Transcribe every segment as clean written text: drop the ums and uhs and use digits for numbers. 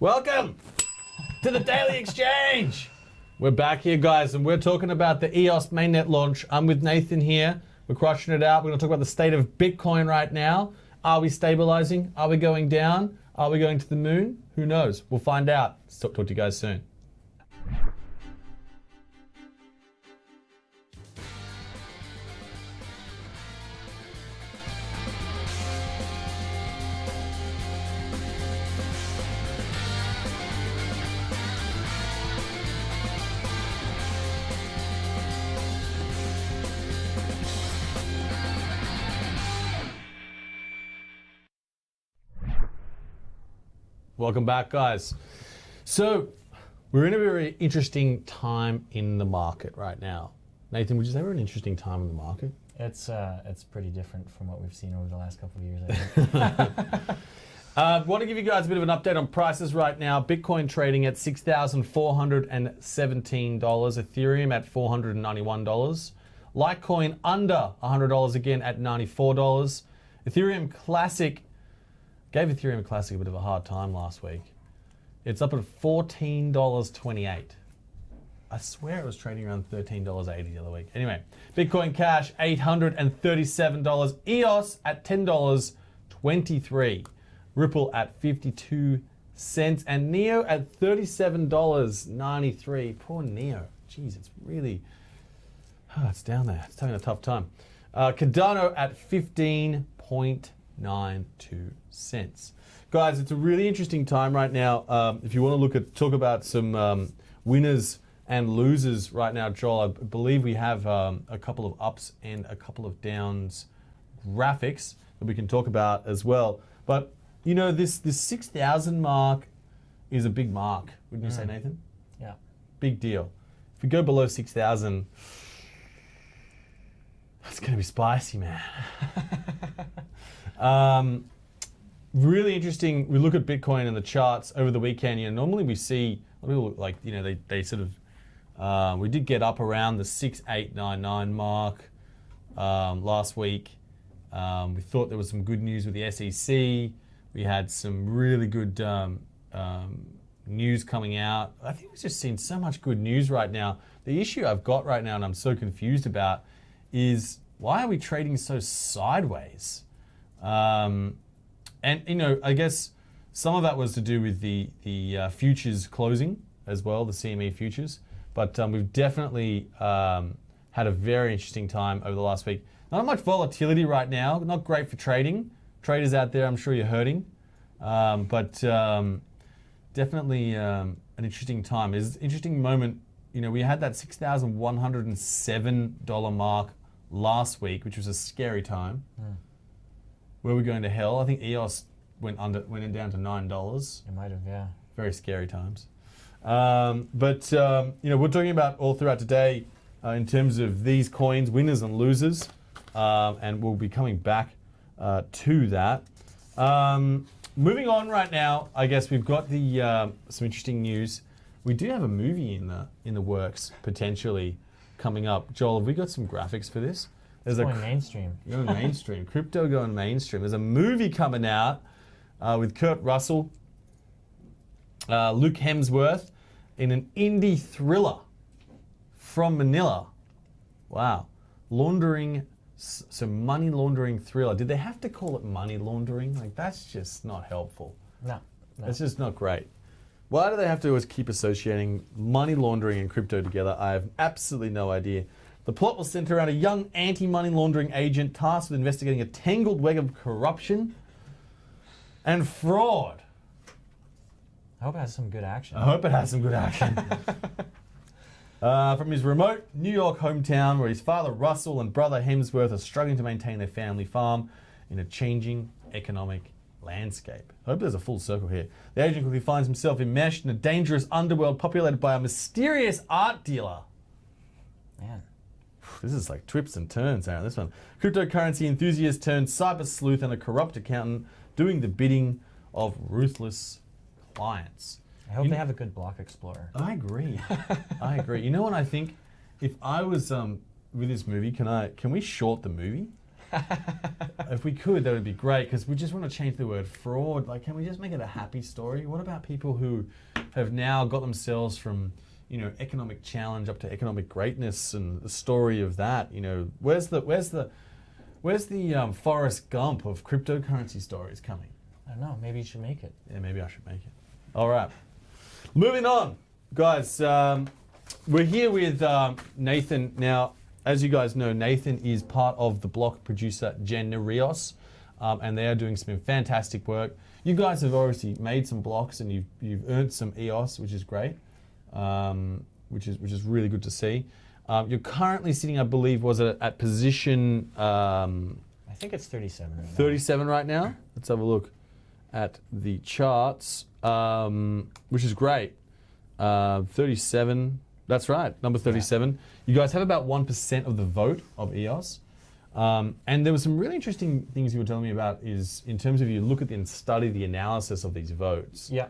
Welcome to the Daily Exchange. We're back here, guys, and we're talking about the EOS mainnet launch. I'm with Nathan here. We're crushing it out. We're going to talk about the state of Bitcoin right now. Are we stabilizing? Are we going down? Are we going to the moon? Who knows? We'll find out. Talk to you guys soon. Welcome back, guys. So we're in a very interesting time in the market right now. Nathan, would you say we're in an interesting time in the market? It's pretty different from what we've seen over the last couple of years, I think. I want to give you guys a bit of an update on prices right now. Bitcoin trading at $6,417. Ethereum at $491. Litecoin under $100 again at $94. Ethereum Classic gave Ethereum Classic a bit of a hard time last week. It's up at $14.28. I swear it was trading around $13.80 the other week. Anyway, Bitcoin Cash, $837. EOS at $10.23. Ripple at 52 cents. And Neo at $37.93. Poor Neo. Jeez, it's really... it's down there. It's having a tough time. Cardano at 15.92 cents. Guys, it's a really interesting time right now. If you want to talk about some winners and losers right now, Joel, I believe we have a couple of ups and a couple of downs graphics that we can talk about as well. But you know, this 6,000 mark is a big mark, wouldn't you say, Nathan? Yeah. Big deal. If we go below 6,000, that's going to be spicy, man. Really interesting. We look at Bitcoin and the charts over the weekend. You know, normally we see people like, you know, they sort of we did get up around the 6,899 mark last week. We thought there was some good news with the SEC. We had some really good news coming out. I think we've just seen so much good news right now. The issue I've got right now, and I'm so confused about, is why are we trading so sideways? And you know, I guess some of that was to do with the futures closing as well, the CME futures. But we've definitely had a very interesting time over the last week. Not much volatility right now. Not great for trading. Traders out there, I'm sure you're hurting. But definitely an interesting time. It's an interesting moment. You know, we had that $6,107 mark last week, which was a scary time. Were we going to hell? I think EOS went down to $9. It might have, yeah. Very scary times. But you know, we're talking about all throughout today in terms of these coins, winners and losers, and we'll be coming back to that. Moving on right now, I guess we've got the some interesting news. We do have a movie in the works potentially coming up. Joel, have we got some graphics for this? It's going mainstream. Going mainstream. Crypto going mainstream. There's a movie coming out with Kurt Russell, Luke Hemsworth, in an indie thriller from Manila. Wow. Some money laundering thriller. Did they have to call it money laundering? Like, that's just not helpful. No. That's just not great. Why do they have to always keep associating money laundering and crypto together? I have absolutely no idea. The plot will center around a young anti-money laundering agent tasked with investigating a tangled web of corruption and fraud. I hope it has some good action. From his remote New York hometown, where his father Russell and brother Hemsworth are struggling to maintain their family farm in a changing economic landscape. I hope there's a full circle here. The agent quickly finds himself enmeshed in a dangerous underworld populated by a mysterious art dealer. Man. This is like twists and turns out this one. Cryptocurrency enthusiast turned cyber sleuth and a corrupt accountant doing the bidding of ruthless clients. I hope they have a good block explorer. I agree. I agree. You know what I think? If I was with this movie, can we short the movie? If we could, that would be great, because we just want to change the word fraud. Like, can we just make it a happy story? What about people who have now got themselves from, economic challenge up to economic greatness, and the story of that? Where's the Forrest Gump of cryptocurrency stories coming? I don't know. Maybe you should make it. Yeah, maybe I should make it. All right. Moving on, guys. We're here with Nathan. Now, as you guys know, Nathan is part of the block producer Generios, and they are doing some fantastic work. You guys have obviously made some blocks, and you've earned some EOS, which is great, which is really good to see. You're currently sitting, I believe, was it at position? I think it's 37 right now. 37 right now. Let's have a look at the charts, which is great. 37. That's right, number 37. Yeah. You guys have about 1% of the vote of EOS. And there were some really interesting things you were telling me about, is in terms of you look at and study the analysis of these votes. Yeah.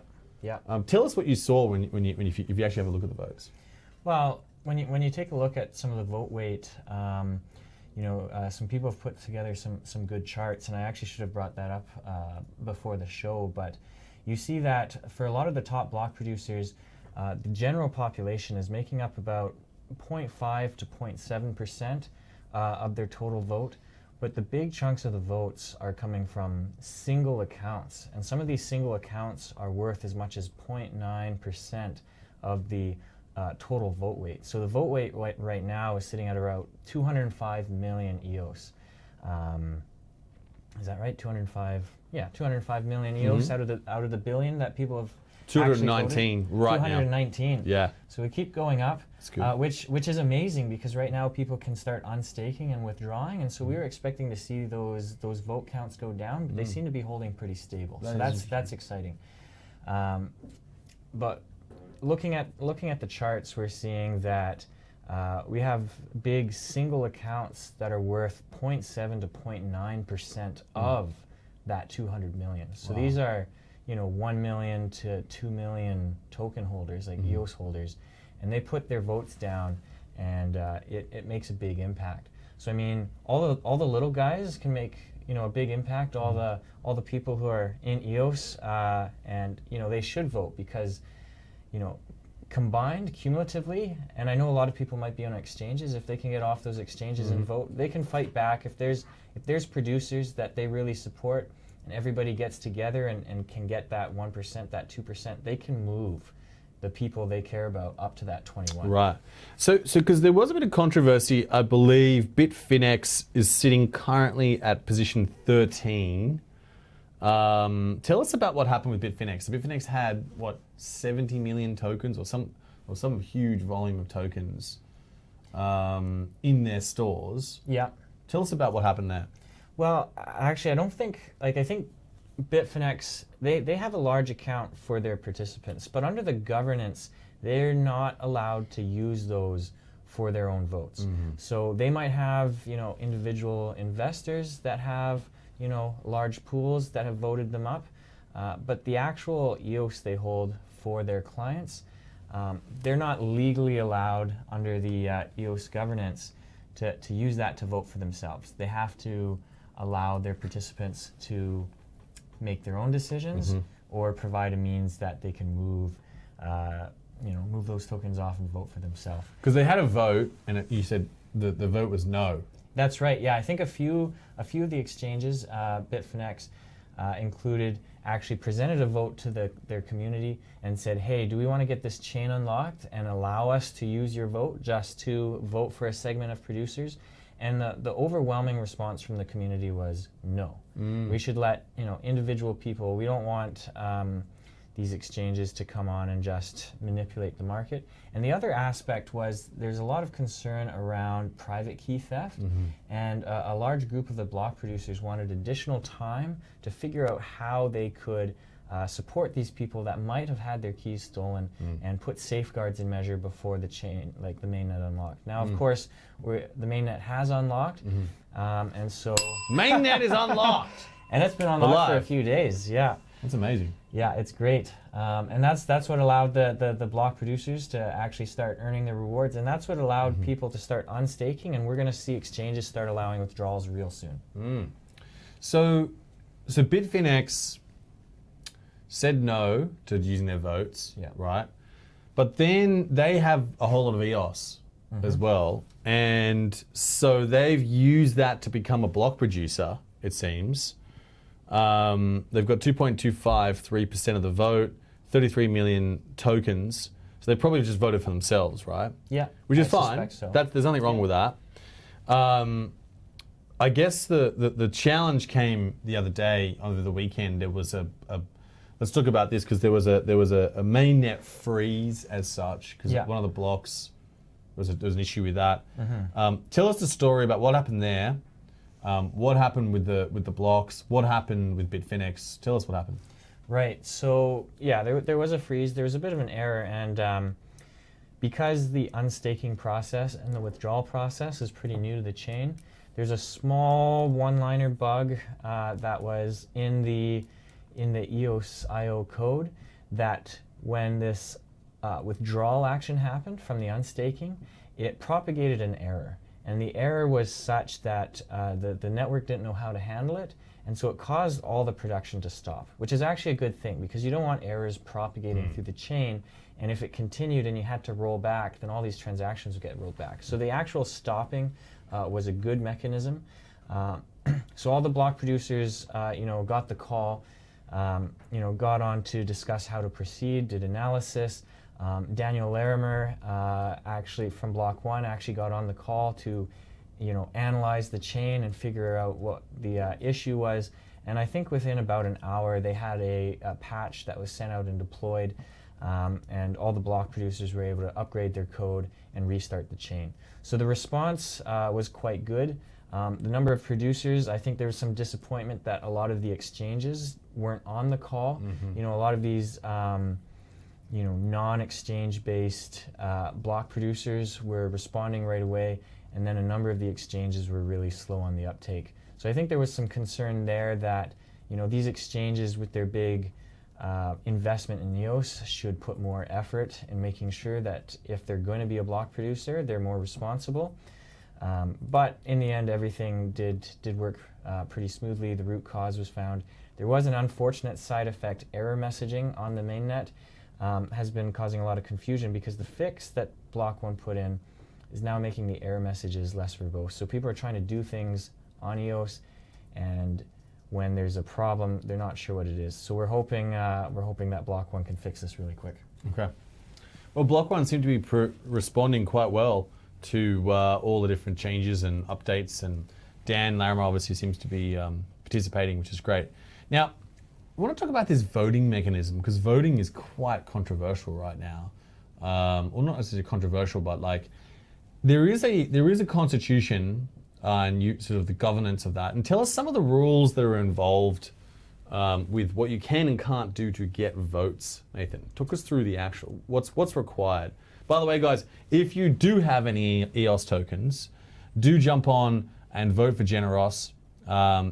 Tell us what you saw if you actually have a look at the votes. Well, when you take a look at some of the vote weight, some people have put together some good charts, and I actually should have brought that up before the show, but you see that for a lot of the top block producers, the general population is making up about 0.5 to 0.7% of their total vote, but the big chunks of the votes are coming from single accounts, and some of these single accounts are worth as much as 0.9% of the total vote weight. So the vote weight right now is sitting at around 205 million EOS. Is that right? 205 million EOS out of the billion that people have. 219 right 219. Now. Yeah. So we keep going up, that's good. Which is amazing, because right now people can start unstaking and withdrawing, and so we were expecting to see those vote counts go down, but they seem to be holding pretty stable. So that's exciting. But looking at the charts, we're seeing that we have big single accounts that are worth 0.7 to 0.9% of that 200 million. So these are 1 million to 2 million token holders, like EOS holders, and they put their votes down, and it makes a big impact. So I mean, all the little guys can make a big impact. All the people who are in EOS, and they should vote, because combined cumulatively, and I know a lot of people might be on exchanges, if they can get off those exchanges and vote, they can fight back. If there's producers that they really support, and everybody gets together and can get that 1%, that 2%, they can move the people they care about up to that 21. Right. So because there was a bit of controversy, I believe Bitfinex is sitting currently at position 13. Tell us about what happened with Bitfinex. So Bitfinex had, 70 million tokens or some huge volume of tokens in their stores. Yeah. Tell us about what happened there. Well, actually, I think Bitfinex, they have a large account for their participants, but under the governance, they're not allowed to use those for their own votes. So they might have, individual investors that have, large pools that have voted them up, but the actual EOS they hold for their clients, they're not legally allowed under the EOS governance to use that to vote for themselves. They have to allow their participants to make their own decisions, or provide a means that they can move those tokens off and vote for themselves. Because they had a vote, and you said the vote was no. That's right. Yeah, I think a few of the exchanges, Bitfinex included, actually presented a vote to their community and said, hey, do we want to get this chain unlocked and allow us to use your vote just to vote for a segment of producers? And the overwhelming response from the community was no. We should let individual people. We don't want these exchanges to come on and just manipulate the market. And the other aspect was there's a lot of concern around private key theft, and a large group of the block producers wanted additional time to figure out how they could support these people that might have had their keys stolen, and put safeguards in measure before the chain, like the mainnet, unlocked. Now, of course, the mainnet has unlocked, and so mainnet is unlocked, and it's been unlocked for a few days. Yeah. That's amazing. Yeah, it's great, and that's what allowed the block producers to actually start earning their rewards, and that's what allowed people to start unstaking, and we're going to see exchanges start allowing withdrawals real soon. So Bitfinex said no to using their votes, right? But then they have a whole lot of EOS as well, and so they've used that to become a block producer, it seems. They've got 2.253% of the vote, 33 million tokens. So they probably just voted for themselves, right? Yeah, which is I fine. suspect so. There's nothing wrong with that. I guess the challenge came the other day, over the weekend. There was a let's talk about this, because there was a mainnet freeze as such, because one of the blocks there was an issue with that. Tell us the story about what happened there. What happened with the blocks? What happened with Bitfinex? Tell us what happened. Right. So yeah, there was a freeze. There was a bit of an error, and because the unstaking process and the withdrawal process is pretty new to the chain, there's a small one-liner bug that was in the EOS IO code that when this withdrawal action happened from the unstaking, it propagated an error. And the error was such that the network didn't know how to handle it, and so it caused all the production to stop, which is actually a good thing, because you don't want errors propagating through the chain, and if it continued and you had to roll back, then all these transactions would get rolled back. So the actual stopping was a good mechanism. So all the block producers got the call, got on to discuss how to proceed, did analysis. Daniel Larimer, actually from Block One, actually got on the call to, analyze the chain and figure out what the issue was. And I think within about an hour, they had a patch that was sent out and deployed, and all the block producers were able to upgrade their code and restart the chain. So the response was quite good. The number of producers, I think there was some disappointment that a lot of the exchanges weren't on the call. A lot of these non-exchange based block producers were responding right away, and then a number of the exchanges were really slow on the uptake. So I think there was some concern there that these exchanges with their big investment in EOS should put more effort in making sure that if they're going to be a block producer, they're more responsible. But in the end, everything did work pretty smoothly. The root cause was found. There was an unfortunate side effect. Error messaging on the mainnet has been causing a lot of confusion, because the fix that Block One put in is now making the error messages less verbose. So people are trying to do things on EOS, and when there's a problem, they're not sure what it is. So we're hoping that Block One can fix this really quick. Okay. Well, Block One seemed to be responding quite well to all the different changes and updates, and Dan Larimer obviously seems to be participating, which is great. Now, I want to talk about this voting mechanism, because voting is quite controversial right now. Well, not necessarily controversial, but like there is a constitution and sort of the governance of that. And tell us some of the rules that are involved with what you can and can't do to get votes. Nathan, talk us through the actual what's required. By the way, guys, if you do have any EOS tokens, do jump on and vote for Generos.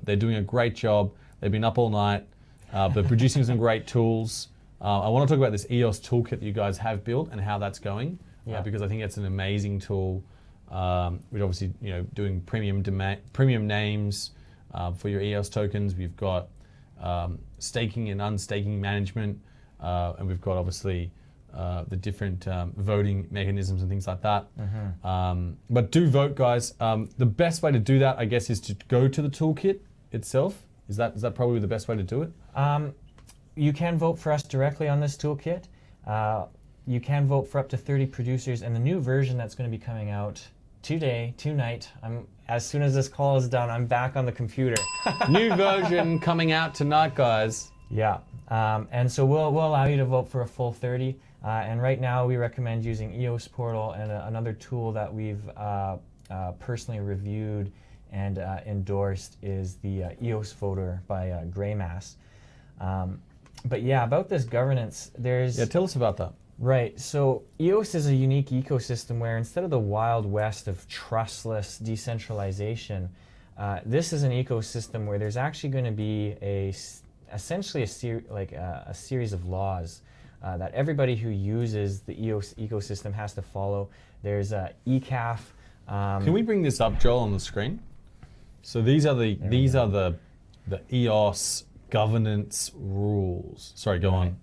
They're doing a great job. They've been up all night. They're producing some great tools. I want to talk about this EOS toolkit that you guys have built and how that's going, because I think it's an amazing tool. We're obviously doing premium names for your EOS tokens. We've got staking and unstaking management, and we've got obviously the different voting mechanisms and things like that. But do vote, guys. The best way to do that, I guess, is to go to the toolkit itself. Is that probably the best way to do it? You can vote for us directly on this toolkit. You can vote for up to 30 producers, and the new version that's going to be coming out tonight. As soon as this call is done, I'm back on the computer. New version coming out tonight, guys. Yeah, and so we'll allow you to vote for a full 30. And right now, we recommend using EOS Portal, and another tool that we've personally reviewed and endorsed is the EOS Voter by Greymass. But yeah, about this governance, tell us about that. Right, so EOS is a unique ecosystem where instead of the Wild West of trustless decentralization, this is an ecosystem where there's actually going to be a essentially a series of laws that everybody who uses the EOS ecosystem has to follow. There's ECAF. Can we bring this up, Joel, on the screen? So these are the EOS governance rules. Sorry, go on.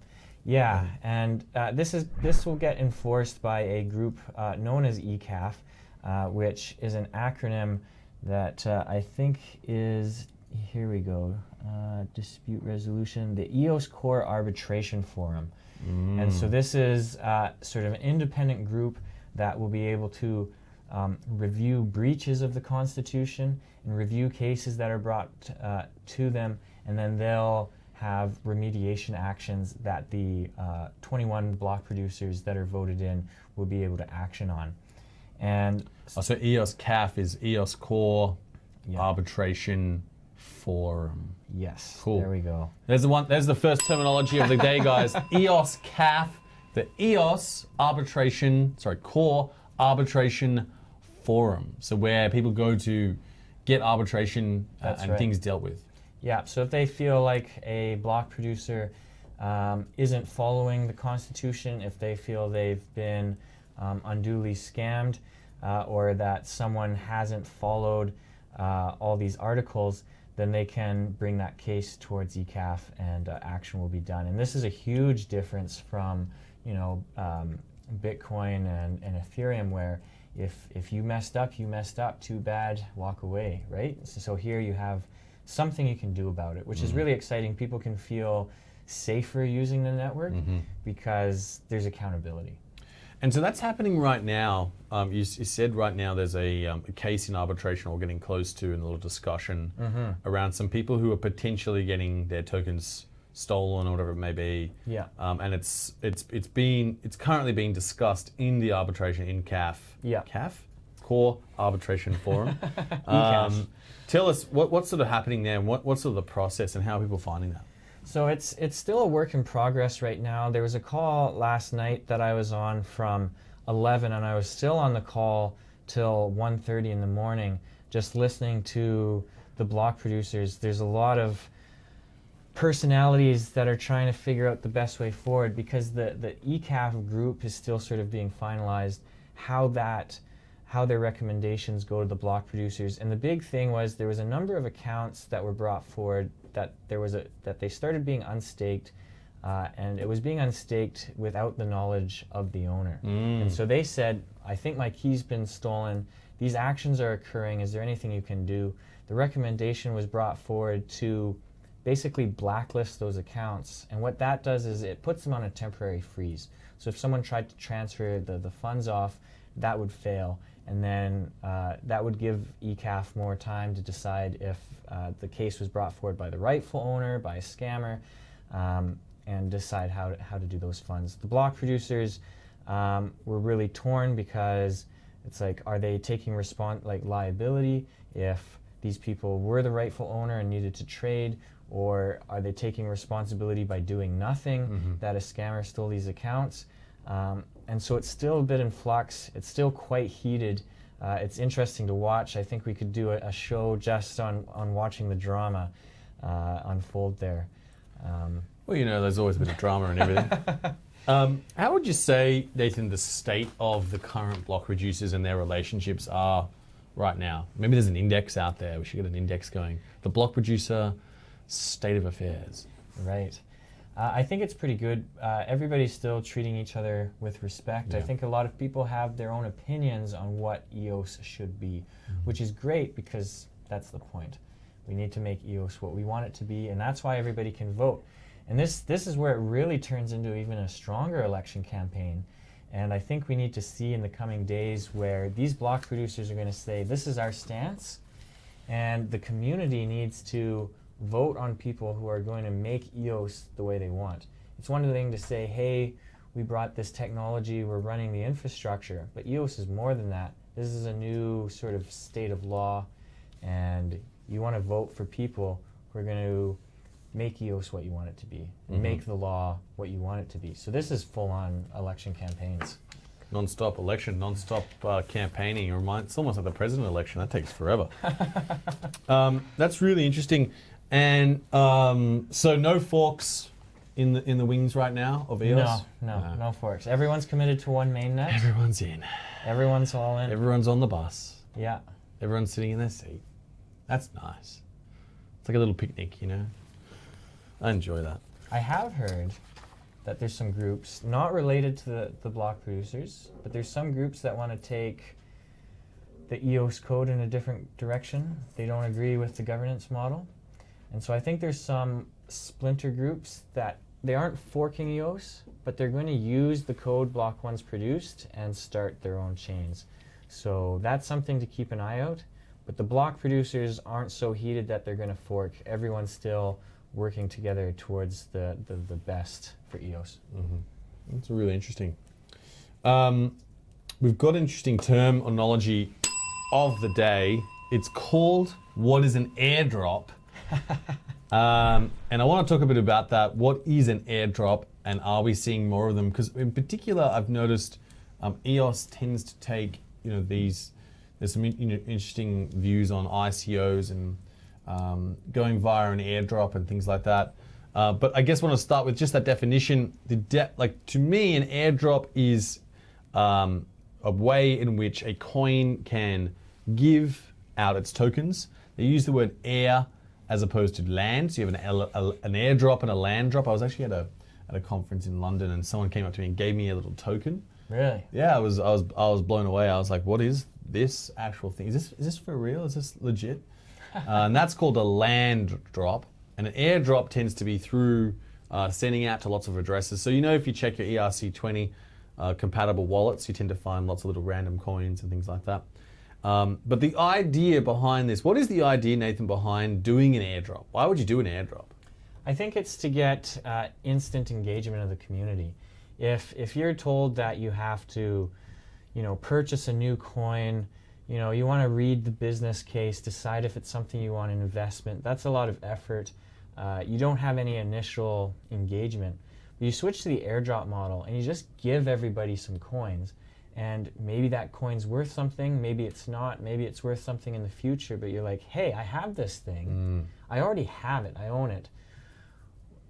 Yeah, and this will get enforced by a group known as ECAF, which is an acronym that I think is, here we go, dispute resolution, the EOS Core Arbitration Forum. And so this is sort of an independent group that will be able to review breaches of the Constitution and review cases that are brought to them, and then they'll have remediation actions that the 21 block producers that are voted in will be able to action on. And so EOS CAF is EOS Core Arbitration Forum. Yes, cool. There we go. There's the one. There's the first terminology of the day, guys. EOS CAF, the EOS Core Arbitration Forum. So where people go to get arbitration and things dealt with. Yeah. So if they feel like a block producer isn't following the Constitution, if they feel they've been unduly scammed, or that someone hasn't followed all these articles, then they can bring that case towards ECAF and action will be done. And this is a huge difference from, Bitcoin and Ethereum, where if you messed up, too bad, walk away, right? So here you have something you can do about it, which is really exciting. People can feel safer using the network because there's accountability. And so that's happening right now. You said right now there's a case in arbitration we're getting close to in a little discussion around some people who are potentially getting their tokens stolen or whatever it may be. Yeah. And it's currently being discussed in the arbitration in CAF. Yeah. CAF? Core Arbitration Forum. Tell us what's sort of happening there and what's sort of the process and how are people finding that? So it's still a work in progress right now. There was a call last night that I was on from 11, and I was still on the call till 1:30 in the morning, just listening to the block producers. There's a lot of personalities that are trying to figure out the best way forward, because the ECAF group is still sort of being finalized, how their recommendations go to the block producers. And the big thing was there was a number of accounts that were brought forward that they started being unstaked, and it was being unstaked without the knowledge of the owner. And so they said, I think my key's been stolen. These actions are occurring. Is there anything you can do? The recommendation was brought forward to basically blacklist those accounts. And what that does is it puts them on a temporary freeze. So if someone tried to transfer the funds off, that would fail. And then that would give ECAF more time to decide if the case was brought forward by the rightful owner, by a scammer, and decide how to do those funds. The block producers were really torn, because it's like, are they taking liability if these people were the rightful owner and needed to trade, or are they taking responsibility by doing nothing, that a scammer stole these accounts? And so it's still a bit in flux. It's still quite heated. It's interesting to watch. I think we could do a show just on watching the drama unfold there. Well, there's always a bit of drama and everything. How would you say, Nathan, the state of the current block producers and their relationships are right now? Maybe there's an index out there. We should get an index going. The block producer state of affairs. Right. I think it's pretty good. Everybody's still treating each other with respect. Yeah. I think a lot of people have their own opinions on what EOS should be, which is great, because that's the point. We need to make EOS what we want it to be, and that's why everybody can vote. And this is where it really turns into even a stronger election campaign. And I think we need to see in the coming days where these block producers are going to say, this is our stance, and the community needs to vote on people who are going to make EOS the way they want. It's one thing to say, hey, we brought this technology, we're running the infrastructure, but EOS is more than that. This is a new sort of state of law, and you want to vote for people who are going to make EOS what you want it to be, make the law what you want it to be. So this is full-on election campaigns. Non-stop election, non-stop campaigning. It's almost like the president election. That takes forever. That's really interesting. And so no forks in the wings right now of EOS? No forks. Everyone's committed to one mainnet. Everyone's in. Everyone's all in. Everyone's on the bus. Yeah. Everyone's sitting in their seat. That's nice. It's like a little picnic, you know? I enjoy that. I have heard that there's some groups, not related to the block producers, but there's some groups that want to take the EOS code in a different direction. They don't agree with the governance model. And so I think there's some splinter groups that they aren't forking EOS, but they're going to use the code Block One's produced and start their own chains. So that's something to keep an eye out. But the block producers aren't so heated that they're going to fork. Everyone's still working together towards the best for EOS. Mm-hmm. That's really interesting. We've got an interesting terminology of the day. It's called what is an airdrop? And I want to talk a bit about that. What is an airdrop, and are we seeing more of them? Because in particular, I've noticed EOS tends to take, there's some interesting views on ICOs and going via an airdrop and things like that. But I guess I want to start with just that definition. To me, an airdrop is a way in which a coin can give out its tokens. They use the word air as opposed to land. So you have an airdrop and a land drop. I was actually at a conference in London, and someone came up to me and gave me a little token. Really? Yeah, I was blown away. I was like, what is this actual thing? Is this for real? Is this legit? And that's called a land drop. And an airdrop tends to be through sending out to lots of addresses. So if you check your ERC20 compatible wallets, you tend to find lots of little random coins and things like that. But the idea behind this, what is the idea, Nathan, behind doing an airdrop? Why would you do an airdrop? I think it's to get instant engagement of the community. If you're told that you have to, purchase a new coin, you want to read the business case, decide if it's something you want in investment, that's a lot of effort. You don't have any initial engagement. But you switch to the airdrop model and you just give everybody some coins. And maybe that coin's worth something, maybe it's not, maybe it's worth something in the future, but you're like, hey, I have this thing. I already have it, I own it.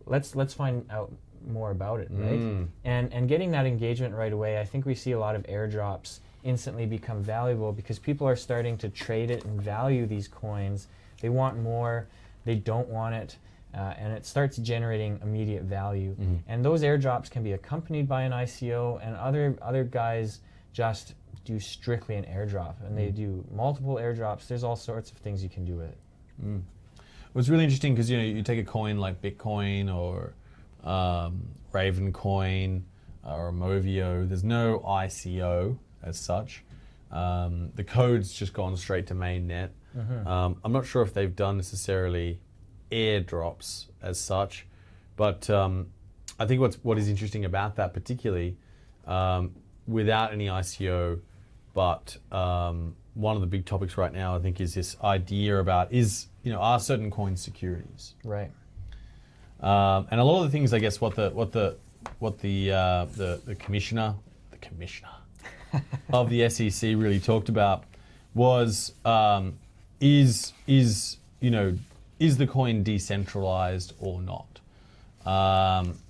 Let's find out more about it, right? And getting that engagement right away, I think we see a lot of airdrops instantly become valuable because people are starting to trade it and value these coins. They want more, they don't want it, and it starts generating immediate value. And those airdrops can be accompanied by an ICO, and other guys just do strictly an airdrop, and they do multiple airdrops. There's all sorts of things you can do with it. Well, it's really interesting because you take a coin like Bitcoin or Raven Coin or Movio. There's no ICO as such. The code's just gone straight to mainnet. I'm not sure if they've done necessarily airdrops as such, but I think what is interesting about that particularly, without any ICO, but one of the big topics right now I think is this idea about are certain coins securities? Right. And a lot of the things, I guess, what the commissioner of the SEC really talked about was is the coin decentralized or not?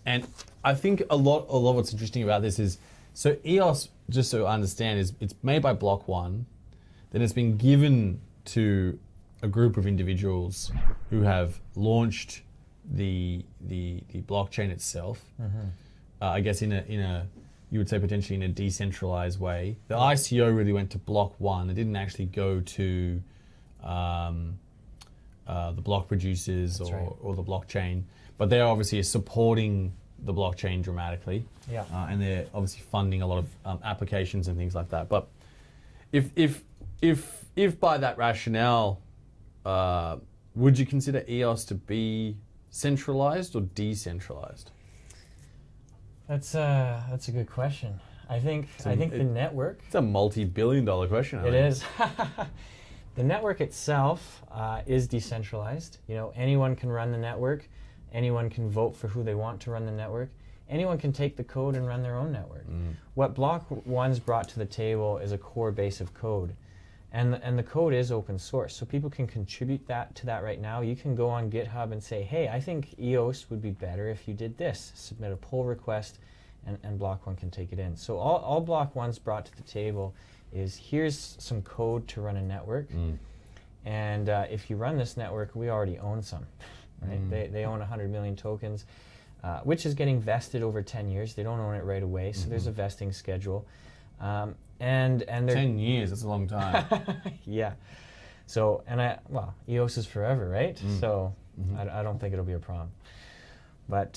And I think a lot of what's interesting about this is, so EOS, just so I understand, it's made by Block One, then it's been given to a group of individuals who have launched the blockchain itself. I guess in a you would say potentially in a decentralized way. The ICO really went to Block One. It didn't actually go to the block producers or the blockchain, but they obviously are supporting the blockchain dramatically. Yeah. And they're obviously funding a lot of applications and things like that. But if by that rationale, would you consider EOS to be centralized or decentralized? That's a good question. I think the network. It's a multi-billion-dollar question. It is. The network itself is decentralized. Anyone can run the network. Anyone can vote for who they want to run the network. Anyone can take the code and run their own network. What Block One's brought to the table is a core base of code. And the code is open source, so people can contribute to that right now. You can go on GitHub and say, hey, I think EOS would be better if you did this. Submit a pull request, and Block One can take it in. So all Block One's brought to the table is, here's some code to run a network. And if you run this network, we already own some. Right? They own 100 million tokens, which is getting vested over 10 years. They don't own it right away, so there's a vesting schedule. And 10 years, that's a long time. yeah. So, well, EOS is forever, right? So I don't think it'll be a problem. But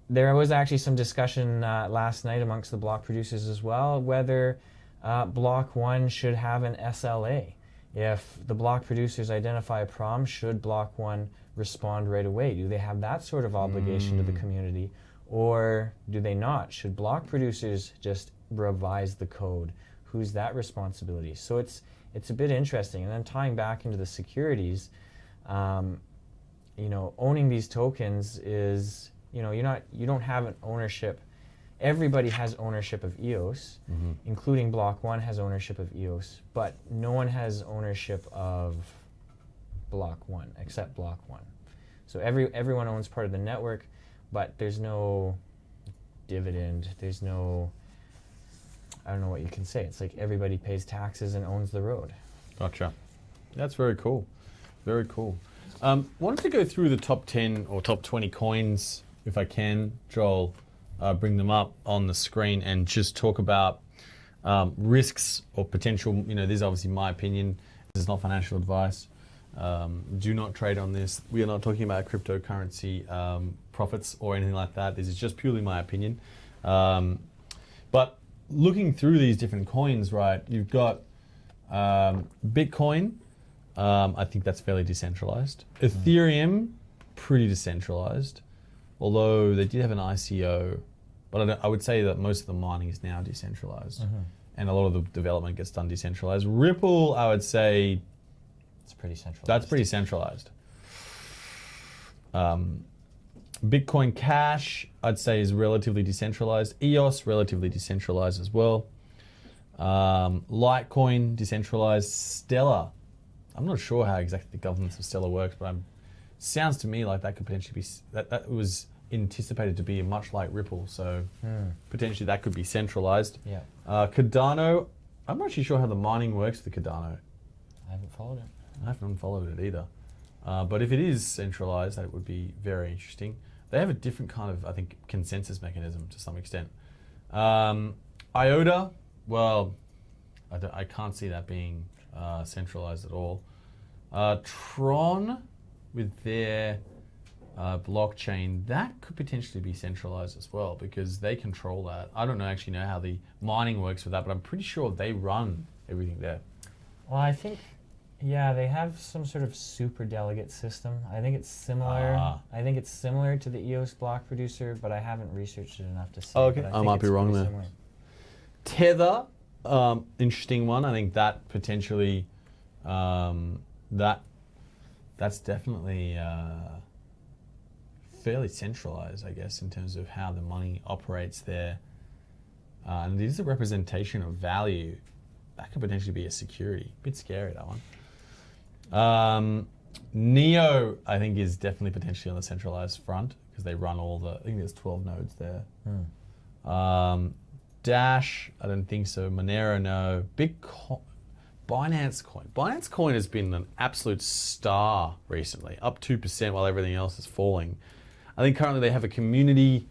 there was actually some discussion last night amongst the block producers as well, whether Block One should have an SLA. If the block producers identify a problem, should Block One respond right away? Do they have that sort of obligation to the community, or do they not? Should block producers just revise the code? Who's that responsibility? So it's a bit interesting. And then tying back into the securities, owning these tokens is, you don't have an ownership. Everybody has ownership of EOS, including Block One has ownership of EOS, but no one has ownership of Block One except Block One. So everyone owns part of the network, but there's no dividend. There's no, I don't know what you can say. It's like everybody pays taxes and owns the road. Gotcha. That's very cool. Very cool. Wanted to go through the top 10 or top 20 coins, if I can, Joel. Bring them up on the screen and just talk about risks or potential. This is obviously my opinion. This is not financial advice. Do not trade on this. We are not talking about cryptocurrency profits or anything like that. This is just purely my opinion. But looking through these different coins, right, you've got Bitcoin. I think that's fairly decentralized. Ethereum, pretty decentralized. Although they did have an ICO, but I would say that most of the mining is now decentralized. And a lot of the development gets done decentralized. Ripple, I would say, it's pretty centralized. That's pretty centralized. Bitcoin Cash, I'd say, is relatively decentralized. EOS, relatively decentralized as well. Litecoin, decentralized. Stellar, I'm not sure how exactly the governance of Stellar works, but sounds to me like that could potentially be, that was anticipated to be much like Ripple, so potentially that could be centralized. Yeah. Cardano, I'm not actually sure how the mining works with the Cardano. I haven't followed it. I haven't followed it either. But if it is centralized, that would be very interesting. They have a different kind of, I think, consensus mechanism to some extent. IOTA, well, I can't see that being centralized at all. Tron, with their blockchain, that could potentially be centralized as well because they control that. I don't actually know how the mining works with that, but I'm pretty sure they run everything there. Well, I think, yeah, they have some sort of super delegate system. I think it's similar. I think it's similar to the EOS block producer, but I haven't researched it enough to say. Oh, okay, I might be wrong there. Similar. Tether, interesting one. I think that potentially, that's definitely fairly centralized, I guess, in terms of how the money operates there. And it is a representation of value. That could potentially be a security. A bit scary, that one. Neo, I think, is definitely potentially on the centralized front because they run all the, I think there's 12 nodes there. Dash, I don't think so. Monero, no. Bitcoin, Binance Coin. Binance Coin has been an absolute star recently, up 2% while everything else is falling. I think currently they have a community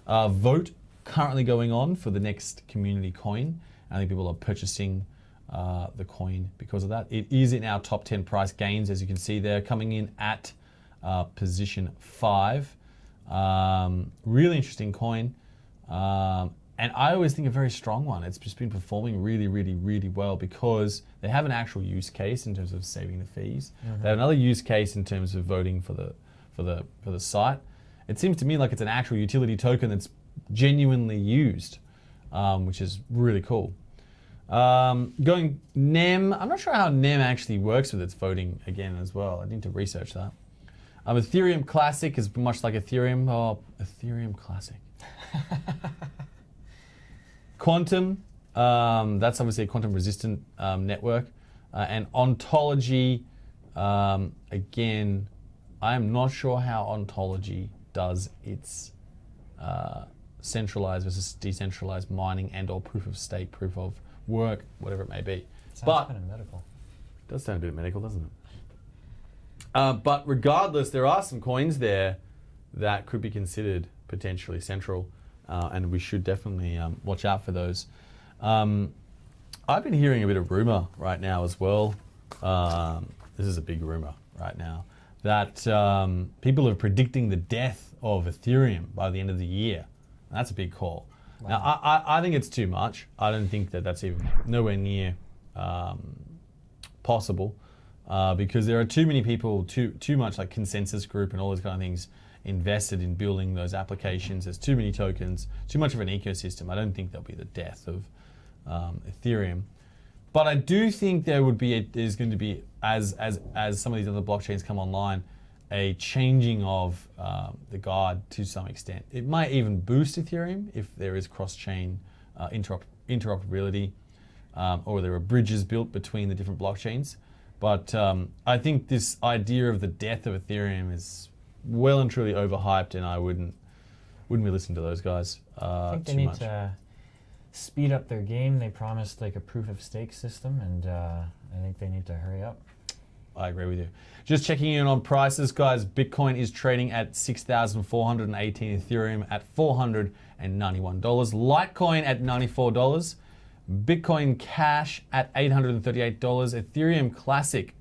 vote currently going on for the next community coin. I think people are purchasing the coin because of that. It is in our top 10 price gains, as you can see there, coming in at position 5. Really interesting coin. And I always think a very strong one. It's just been performing really, really, really well because they have an actual use case in terms of saving the fees. They have another use case in terms of voting for the site. It seems to me like it's an actual utility token that's genuinely used, which is really cool. Going NEM, I'm not sure how NEM actually works with its voting again as well. I need to research that. Ethereum Classic is much like Ethereum. Oh, Ethereum Classic. Quantum, that's obviously a quantum resistant network. And ontology, again, I am not sure how ontology does its centralized versus decentralized mining and or proof of stake, proof of work, whatever it may be. Sounds kind of medical. It does sound a bit medical, doesn't it? But regardless, there are some coins there that could be considered potentially central, and we should definitely watch out for those. I've been hearing a bit of rumor right now as well. This is a big rumor right now that people are predicting the death of Ethereum by the end of the year. And that's a big call. Wow. Now, I think it's too much. I don't think that that's even nowhere near possible because there are too many people, too much like consensus group and all those kind of things invested in building those applications. There's too many tokens, too much of an ecosystem. I don't think there'll be the death of Ethereum. But I do think there's going to be, as some of these other blockchains come online, a changing of the guard to some extent. It might even boost Ethereum if there is cross-chain interoperability or there are bridges built between the different blockchains. But I think this idea of the death of Ethereum is well and truly overhyped, and I wouldn't be listening to those guys I think they need to speed up their game. They promised like a proof of stake system, and I think they need to hurry up. I agree with you. Just checking in on prices, guys. Bitcoin is trading at 6,418, Ethereum at $491, Litecoin at $94, Bitcoin Cash at $838, Ethereum Classic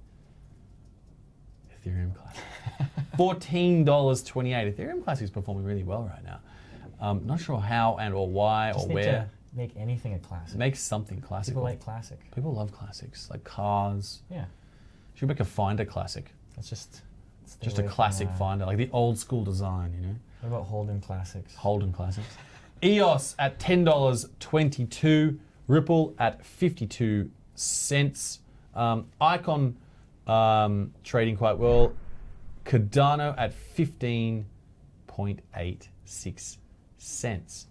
$14.28. Ethereum Classic is performing really well right now. Not sure how and or why Just or need where. to make anything a classic. Make something classic. People like classic. People love classics, like cars. Yeah. Should make a Finder classic. That's just A classic Finder, like the old school design, you know? What about Holden Classics? Holden Classics. EOS at $10.22. Ripple at 52 cents. Icon trading quite well. Cardano at 15.86 cents.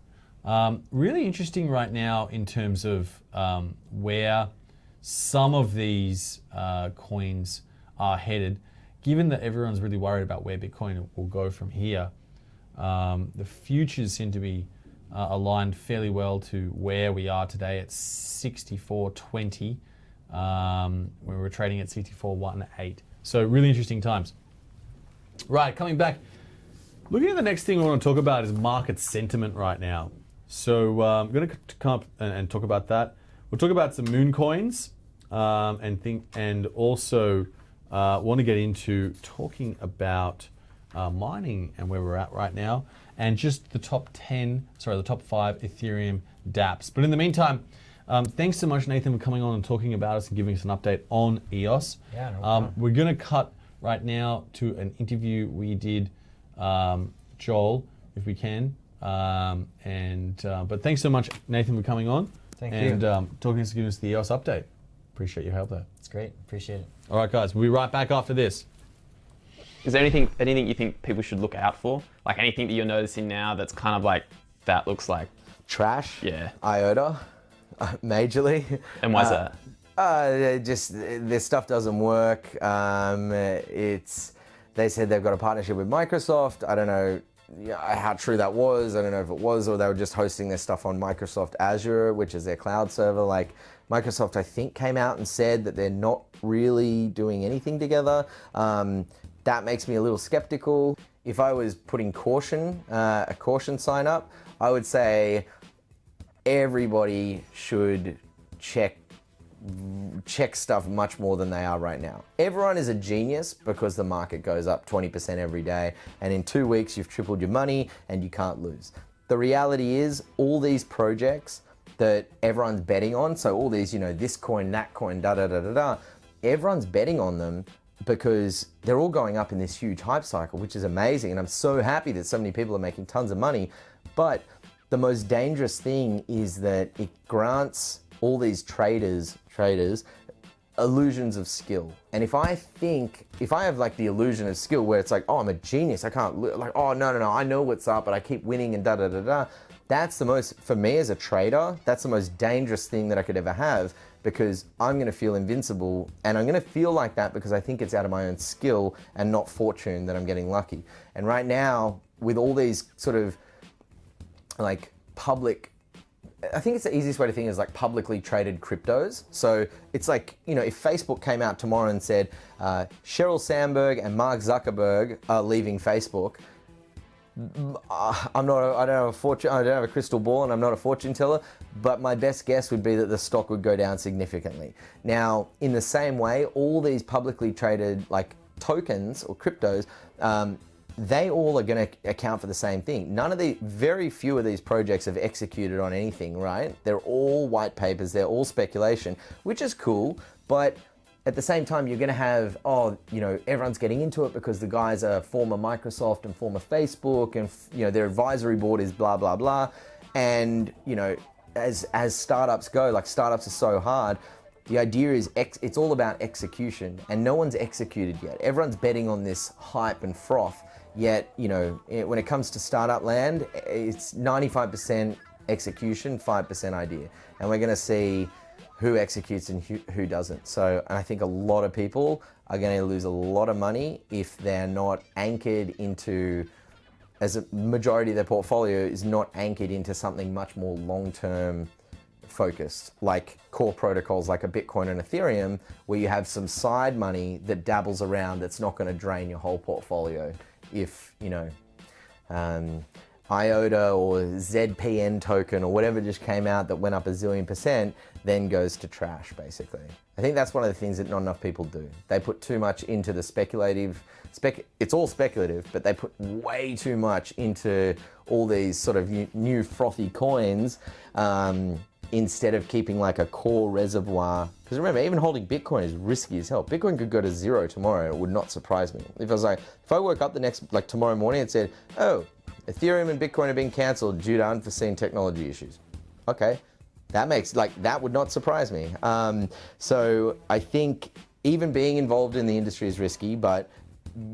Really interesting right now in terms of where some of these coins are headed. Given that everyone's really worried about where Bitcoin will go from here, the futures seem to be aligned fairly well to where we are today at 64.20. We were trading at 64.18. So really interesting times. Right, coming back. Looking at the next thing we want to talk about is market sentiment right now. So I'm going to come up and talk about that. We'll talk about some moon coins and also want to get into talking about mining and where we're at right now, and just the top 5 Ethereum dApps. But in the meantime, thanks so much, Nathan, for coming on and talking about us and giving us an update on EOS. Yeah, no problem. We're going to cut right now to an interview we did, Joel, if we can. But thanks so much, Nathan, for coming on. Thank you. And talking to us, giving us the EOS update. Appreciate your help there. It's great. Appreciate it. All right, guys, we'll be right back after this. Is there anything you think people should look out for? Like anything that you're noticing now that's kind of like, that looks like Trash. Yeah. IOTA, majorly. And why's that? Just this stuff doesn't work. They said they've got a partnership with Microsoft. I don't know how true that was. I don't know if it was, or they were just hosting their stuff on Microsoft Azure, which is their cloud server. Like Microsoft, I think, came out and said that they're not really doing anything together. That makes me a little skeptical. If I was putting a caution sign up, I would say everybody should check stuff much more than they are right now. Everyone is a genius because the market goes up 20% every day, and in 2 weeks you've tripled your money and you can't lose. The reality is all these projects that everyone's betting on, so all these, this coin, that coin, everyone's betting on them because they're all going up in this huge hype cycle, which is amazing, and I'm so happy that so many people are making tons of money. But the most dangerous thing is that it grants all these traders illusions of skill. And if I have like the illusion of skill where it's like, oh, I'm a genius, I can't, like, oh, no, I know what's up, but I keep winning and that's the most, for me as a trader, that's the most dangerous thing that I could ever have, because I'm going to feel invincible, and I'm going to feel like that because I think it's out of my own skill and not fortune that I'm getting lucky. And right now, with all these sort of like public, I think it's the easiest way to think is like publicly traded cryptos. So it's like, you know, if Facebook came out tomorrow and said, Sheryl Sandberg and Mark Zuckerberg are leaving Facebook, I don't have a crystal ball, and I'm not a fortune teller, but my best guess would be that the stock would go down significantly. Now, in the same way, all these publicly traded like tokens or cryptos, they all are going to account for the same thing. Very few of these projects have executed on anything, right? They're all white papers, they're all speculation, which is cool, but at the same time, you're going to have, everyone's getting into it because the guys are former Microsoft and former Facebook, and their advisory board is blah, blah, blah. And, as startups go, like startups are so hard, the idea is it's all about execution, and no one's executed yet. Everyone's betting on this hype and froth, yet, when it comes to startup land, it's 95% execution, 5% idea. And we're going to see who executes and who doesn't. So I think a lot of people are going to lose a lot of money if they're not anchored into, as a majority of their portfolio is not anchored into something much more long-term focused, like core protocols like a Bitcoin and Ethereum, where you have some side money that dabbles around that's not going to drain your whole portfolio. If, IOTA or ZPN token or whatever just came out that went up a zillion %, then goes to trash, basically. I think that's one of the things that not enough people do. They put too much into the it's all speculative, but they put way too much into all these sort of new frothy coins, instead of keeping like a core reservoir. Because remember, even holding Bitcoin is risky as hell. Bitcoin could go to zero tomorrow, it would not surprise me. If I woke up tomorrow morning and said, oh, Ethereum and Bitcoin have been canceled due to unforeseen technology issues. Okay, that would not surprise me. So I think even being involved in the industry is risky, but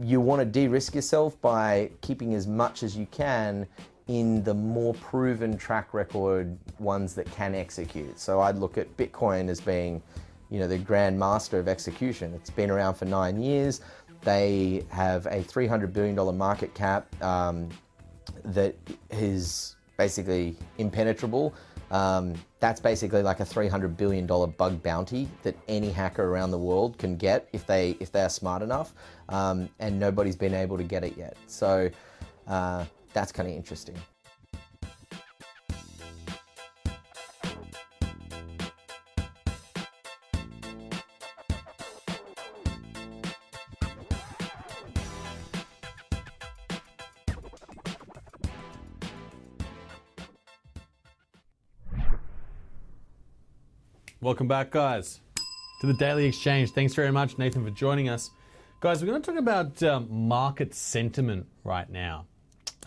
you want to de-risk yourself by keeping as much as you can in the more proven track record ones that can execute. So I'd look at Bitcoin as being, the grand master of execution. It's been around for 9 years. They have a $300 billion market cap that is basically impenetrable. That's basically like a $300 billion bug bounty that any hacker around the world can get if they are smart enough, and nobody's been able to get it yet. So that's kind of interesting. Welcome back, guys, to the Daily Exchange. Thanks very much, Nathan, for joining us. Guys, we're going to talk about market sentiment right now.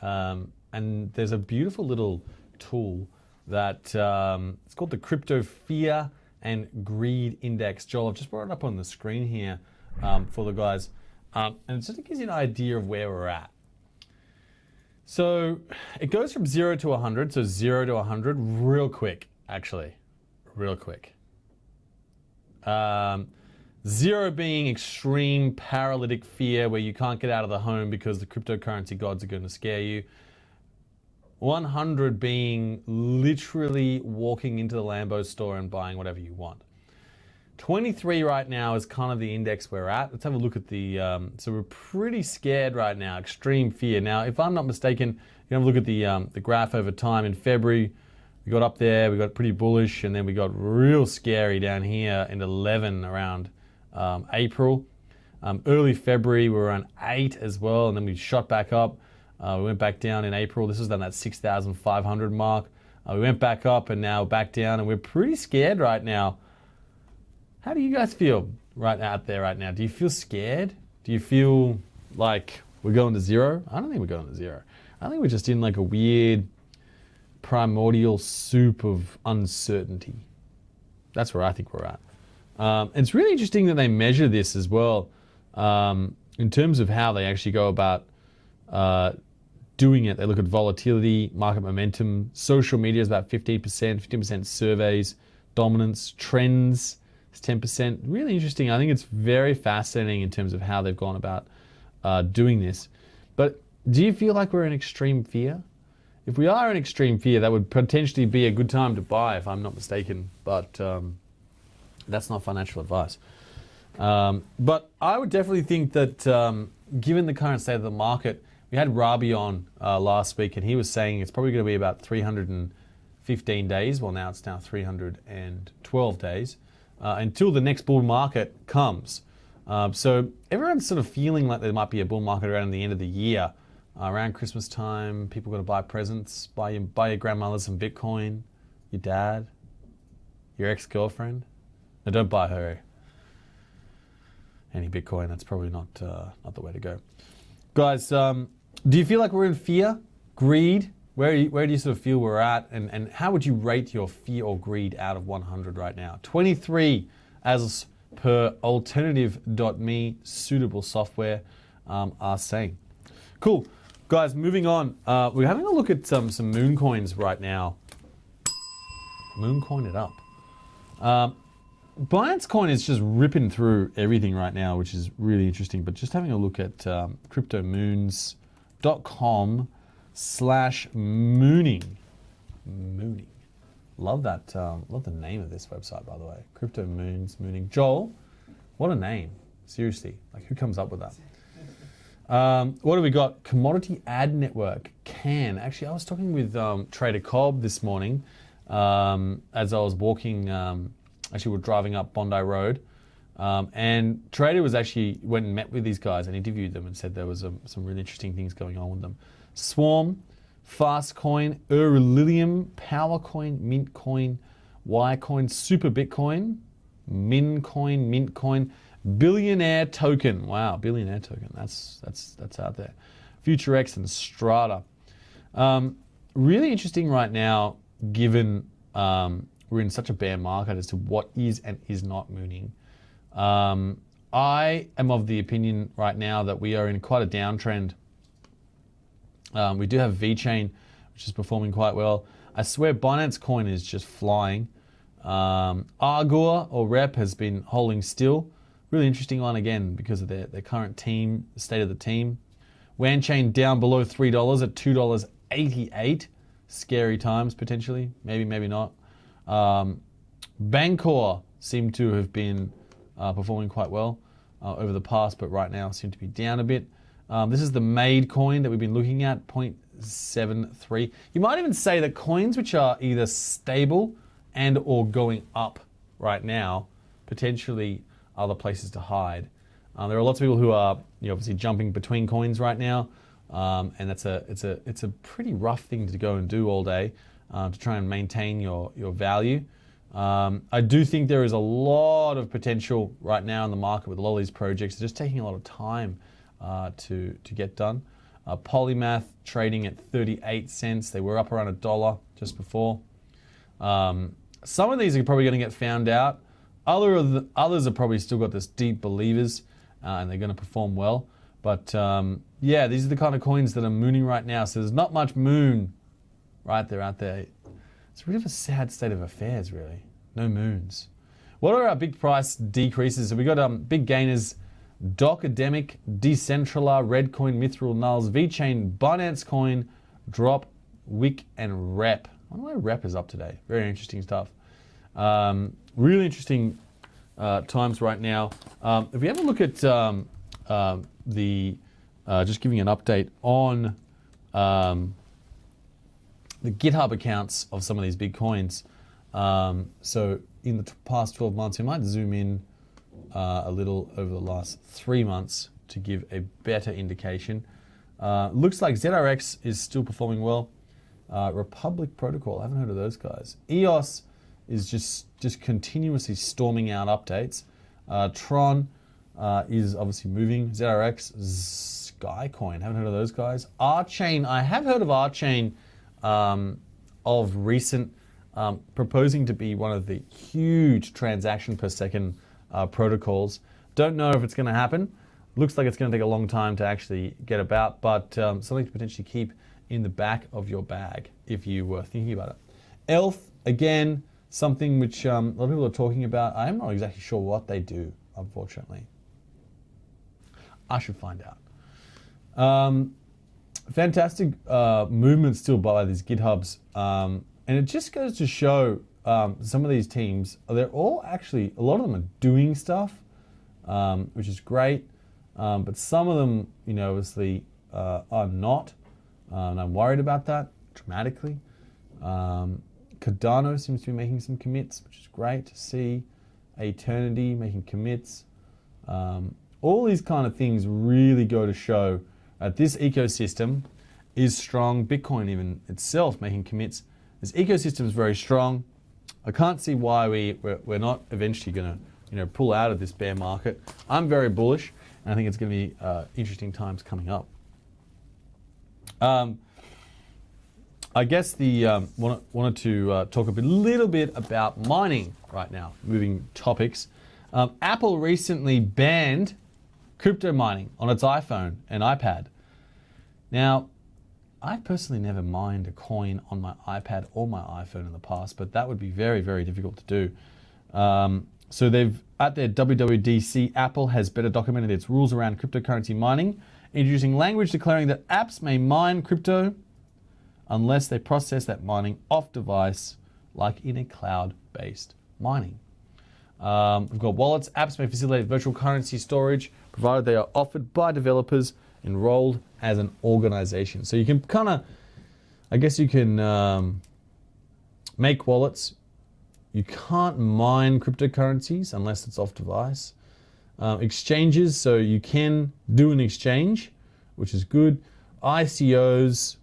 And there's a beautiful little tool that it's called the Crypto Fear and Greed Index. Joel, I've just brought it up on the screen here for the guys. And it just gives you an idea of where we're at. So it goes from 0 to 100, so 0 to 100 real quick, actually. Real quick. 0 being extreme paralytic fear where you can't get out of the home because the cryptocurrency gods are going to scare you. 100 being literally walking into the Lambo store and buying whatever you want. 23 right now is kind of the index we're at. Let's have a look at the, so we're pretty scared right now, extreme fear. Now, if I'm not mistaken, you have a look at the graph over time. In February, we got up there, we got pretty bullish, and then we got real scary down here in 11 around April. Early February, we were around 8 as well, and then we shot back up. We went back down in April. This was on that 6,500 mark. We went back up and now back down, and we're pretty scared right now. How do you guys feel right out there right now? Do you feel scared? Do you feel like we're going to zero? I don't think we're going to zero. I think we're just in like a weird primordial soup of uncertainty. That's where I think we're at. It's really interesting that they measure this as well in terms of how they actually go about doing it. They look at volatility, market momentum, social media is about 15%, 15% surveys, dominance, trends is 10%. Really interesting. I think it's very fascinating in terms of how they've gone about doing this. But do you feel like we're in extreme fear? If we are in extreme fear, that would potentially be a good time to buy, if I'm not mistaken. But that's not financial advice. But I would definitely think that given the current state of the market, we had Rabi on last week, and he was saying it's probably going to be about 315 days. Well, now it's 312 days until the next bull market comes. So everyone's sort of feeling like there might be a bull market around the end of the year. Around Christmas time, people got to buy presents, buy your grandmother some Bitcoin, your dad, your ex-girlfriend. No, don't buy her any Bitcoin. That's probably not the way to go. Guys, do you feel like we're in fear, greed? Where do you sort of feel we're at? And how would you rate your fear or greed out of 100 right now? 23 as per alternative.me, suitable software are saying. Cool. Guys, moving on. We're having a look at some moon coins right now. Moon coin it up. Binance Coin is just ripping through everything right now, which is really interesting. But just having a look at cryptomoons.com/mooning. Mooning. Love that. Love the name of this website, by the way. Crypto Moons Mooning. Joel, what a name. Seriously, like who comes up with that? What do we got? Commodity Ad Network. Can. Actually, I was talking with Trader Cobb this morning as I was walking. Actually, we're driving up Bondi Road. And Trader went and met with these guys and interviewed them and said there was some really interesting things going on with them. Swarm, Fastcoin, Erillium, Powercoin, Mintcoin, Ycoin, Super Bitcoin, Mincoin, Mintcoin, Billionaire Token. Wow, Billionaire Token. That's out there. FutureX and Strata. Really interesting right now, given we're in such a bear market as to what is and is not mooning. I am of the opinion right now that we are in quite a downtrend. We do have VeChain, which is performing quite well. I swear Binance Coin is just flying. Argor or Rep has been holding still. Really interesting one again because of their current team, the state of the team. Wanchain down below $3 at $2.88. Scary times potentially, maybe not. Bancor seem to have been performing quite well over the past, but right now seem to be down a bit. This is the Made coin that we've been looking at, 0.73. You might even say that coins which are either stable and or going up right now, potentially other places to hide. There are lots of people who are obviously jumping between coins right now, and it's a pretty rough thing to go and do all day to try and maintain your value. I do think there is a lot of potential right now in the market with a lot of these projects. They're just taking a lot of time to get done. Polymath trading at 38 cents. They were up around $1 just before. Some of these are probably going to get found out. Others have probably still got this deep believers and they're going to perform well. But yeah, these are the kind of coins that are mooning right now. So there's not much moon out there. It's really a sad state of affairs, really. No moons. What are our big price decreases? So we got big gainers: Docademic, Decentralar, Redcoin, Mithril, Nulls, VeChain, Binance Coin, Drop, Wick, and Rep. I wonder where Rep is up today. Very interesting stuff. Really interesting times right now. If we have a look at just giving an update on the GitHub accounts of some of these big coins. So in the past 12 months, we might zoom in a little over the last 3 months to give a better indication. Looks like ZRX is still performing well. Republic Protocol, I haven't heard of those guys. EOS is just continuously storming out updates. Tron is obviously moving. ZRX, Skycoin, haven't heard of those guys. Archain, I have heard of Archain of recent, proposing to be one of the huge transaction per second protocols. Don't know if it's going to happen. Looks like it's going to take a long time to actually get about, but something to potentially keep in the back of your bag if you were thinking about it. ELF, again, something which a lot of people are talking about. I'm not exactly sure what they do, unfortunately. I should find out. Fantastic movement still by these GitHubs. And it just goes to show some of these teams, they're all actually, a lot of them are doing stuff, which is great. But some of them, obviously are not. And I'm worried about that dramatically. Cardano seems to be making some commits, which is great to see. Eternity making commits. All these kind of things really go to show that this ecosystem is strong. Bitcoin even itself making commits. This ecosystem is very strong. I can't see why we're not eventually going to pull out of this bear market. I'm very bullish, and I think it's going to be interesting times coming up. I guess wanted to talk a little bit about mining right now. Moving topics. Apple recently banned crypto mining on its iPhone and iPad. Now, I personally never mined a coin on my iPad or my iPhone in the past, but that would be very, very difficult to do. So they've, at their WWDC, Apple has better documented its rules around cryptocurrency mining, introducing language declaring that apps may mine crypto unless they process that mining off device, like in a cloud-based mining. We've got wallets. Apps may facilitate virtual currency storage, provided they are offered by developers enrolled as an organization. So you can make wallets. You can't mine cryptocurrencies unless it's off device. Exchanges, so you can do an exchange, which is good. ICOs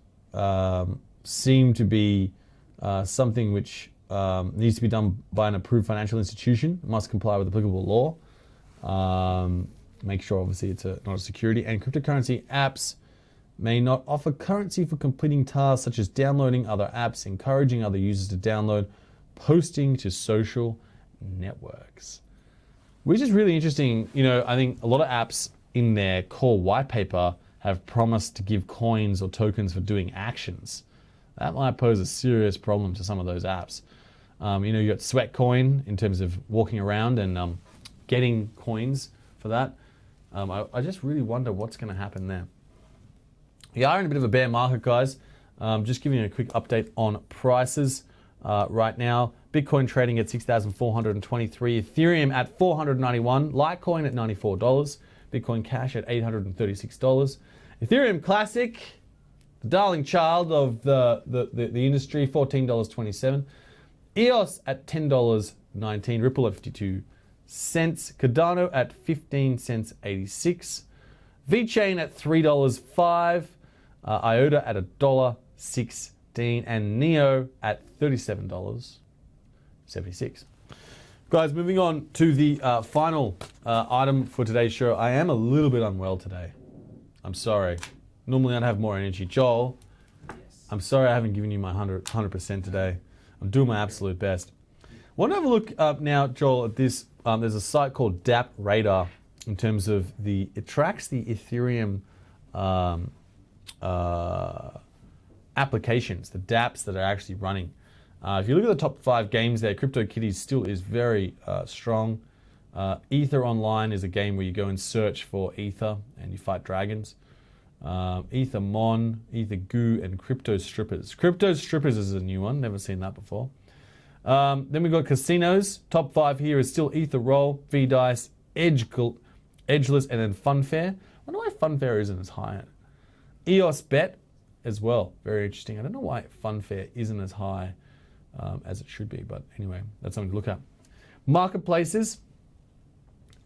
seem to be something which needs to be done by an approved financial institution. It must comply with applicable law. Make sure, obviously, it's not a security. And cryptocurrency apps may not offer currency for completing tasks such as downloading other apps, encouraging other users to download, posting to social networks. Which is really interesting. I think a lot of apps in their core white paper have promised to give coins or tokens for doing actions. That might pose a serious problem to some of those apps. You got Sweatcoin in terms of walking around and getting coins for that. I just really wonder what's going to happen there. We are in a bit of a bear market, guys. Just giving you a quick update on prices right now. Bitcoin trading at 6,423, Ethereum at 491, Litecoin at $94, Bitcoin Cash at $836. Ethereum Classic, the darling child of the industry, $14.27. EOS at $10.19, Ripple at 52 cents, Cardano at 15 cents 86, VeChain at $3.05, IOTA at $1.16, and Neo at $37.76. Guys, moving on to the final item for today's show. I am a little bit unwell today. I'm sorry. Normally I'd have more energy. Joel, I'm sorry I haven't given you my 100% today. I'm doing my absolute best. Want to have a look now, Joel, at this. There's a site called dApp Radar in terms of it tracks the Ethereum applications, the dApps that are actually running. If you look at the top 5 games there, CryptoKitties still is very strong. Ether Online is a game where you go and search for Ether and you fight dragons. Ether Mon, Ether Goo, and Crypto Strippers. Crypto Strippers is a new one, never seen that before. Then we've got casinos. Top 5 here is still Ether Roll, VDice, Edgeless, and then Funfair. I wonder why Funfair isn't as high. EOS Bet as well, very interesting. I don't know why Funfair isn't as high as it should be, but anyway, that's something to look at. Marketplaces.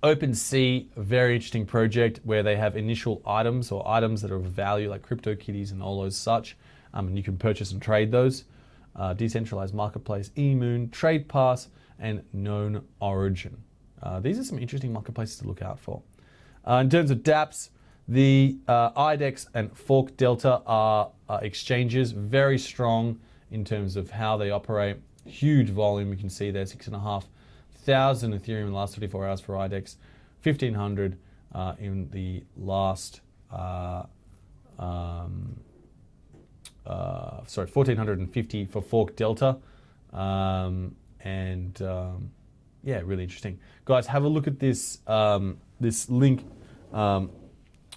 OpenSea, a very interesting project where they have initial items or items that are of value like CryptoKitties and all those such, and you can purchase and trade those. Decentralized Marketplace, eMoon, TradePass, and Known Origin. These are some interesting marketplaces to look out for. In terms of dApps, the IDEX and Fork Delta are exchanges, very strong in terms of how they operate. Huge volume, you can see there, 6,500 Ethereum in the last 24 hours for IDEX, 1,500 in the last, sorry, 1,450 for Fork Delta. Yeah, really interesting. Guys, have a look at this, this link.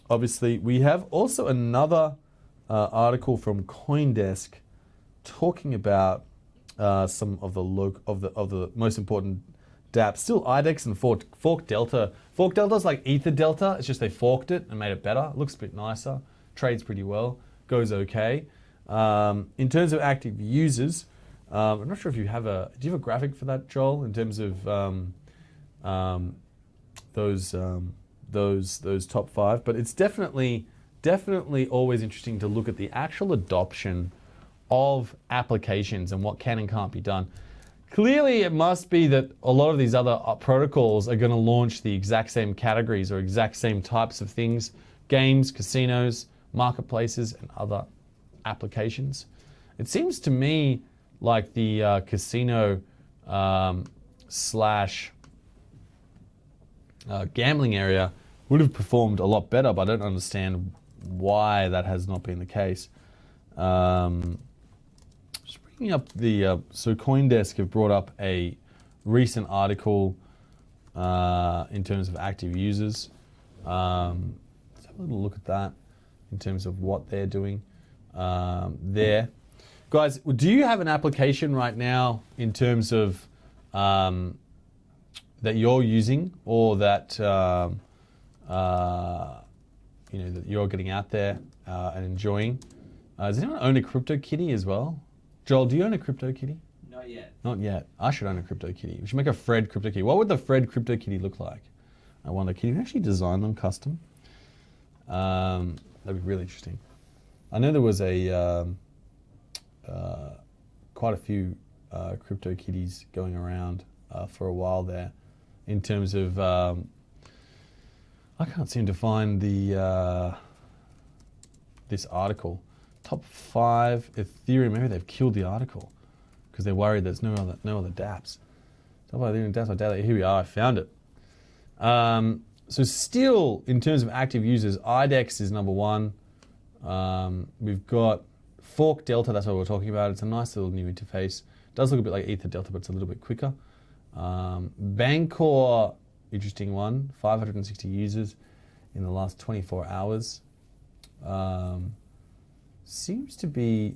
Obviously, we have also another article from CoinDesk talking about some of the most important dApps. Still IDEX and Fork Delta. Fork Delta's like Ether Delta. It's just they forked it and made it better. It looks a bit nicer. Trades pretty well. Goes okay. In terms of active users, I'm not sure if you have do you have a graphic for that, Joel? In terms of those top 5, but it's definitely always interesting to look at the actual adoption of applications and what can and can't be done. Clearly, it must be that a lot of these other protocols are going to launch the exact same categories or exact same types of things: games, casinos, marketplaces, and other applications. It seems to me like the casino slash gambling area would have performed a lot better, but I don't understand why that has not been the case. Just bringing up the, so CoinDesk have brought up a recent article in terms of active users. Let's have a little look at that in terms of what they're doing there. Guys, do you have an application right now in terms of that you're using, or that you know, that you're getting out there and enjoying? Does anyone own a CryptoKitty as well? Joel, do you own a CryptoKitty? Not yet. Not yet. I should own a CryptoKitty. We should make a Fred CryptoKitty. What would the Fred CryptoKitty look like? I wonder. Can you actually design them custom? That'd be really interesting. I know there was a quite a few CryptoKitties going around for a while there. In terms of, I can't seem to find the this article. Top 5 Ethereum. Maybe they've killed the article because they're worried there's no other dApps. Top 5 Ethereum dApps. Here we are. I found it. So still, in terms of active users, IDEX is number 1. We've got Fork Delta. That's what we're talking about. It's a nice little new interface. It does look a bit like Ether Delta, but it's a little bit quicker. Bancor, interesting one. 560 users in the last 24 hours. Seems to be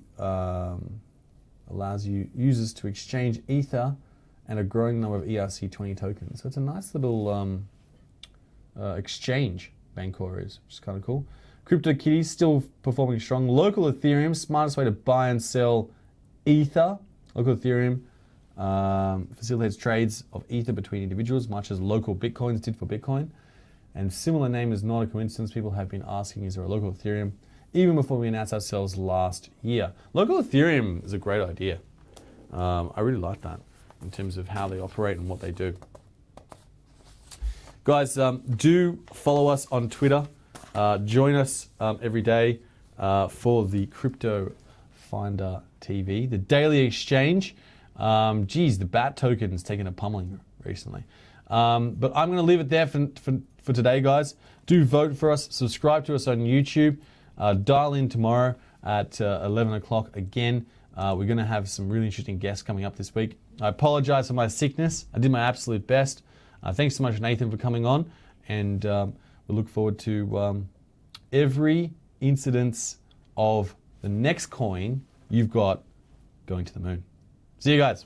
allows users to exchange Ether and a growing number of ERC20 tokens. So it's a nice little exchange. Bancor is, which is kind of cool. CryptoKitties still performing strong. Local Ethereum, smartest way to buy and sell Ether. Local Ethereum facilitates trades of Ether between individuals, much as local Bitcoins did for Bitcoin. And similar name is not a coincidence. People have been asking, is there a local Ethereum? Even before we announced ourselves last year. Local Ethereum is a great idea. I really like that in terms of how they operate and what they do. Guys, do follow us on Twitter. Join us every day for the Crypto Finder TV, the daily exchange. Geez, the BAT token's taken a pummeling recently. But I'm going to leave it there for today, guys. Do vote for us. Subscribe to us on YouTube. Dial in tomorrow at 11 o'clock again. We're going to have some really interesting guests coming up this week. I apologize for my sickness. I did my absolute best. Thanks so much, Nathan, for coming on. And we look forward to every incidence of the next coin you've got going to the moon. See you guys.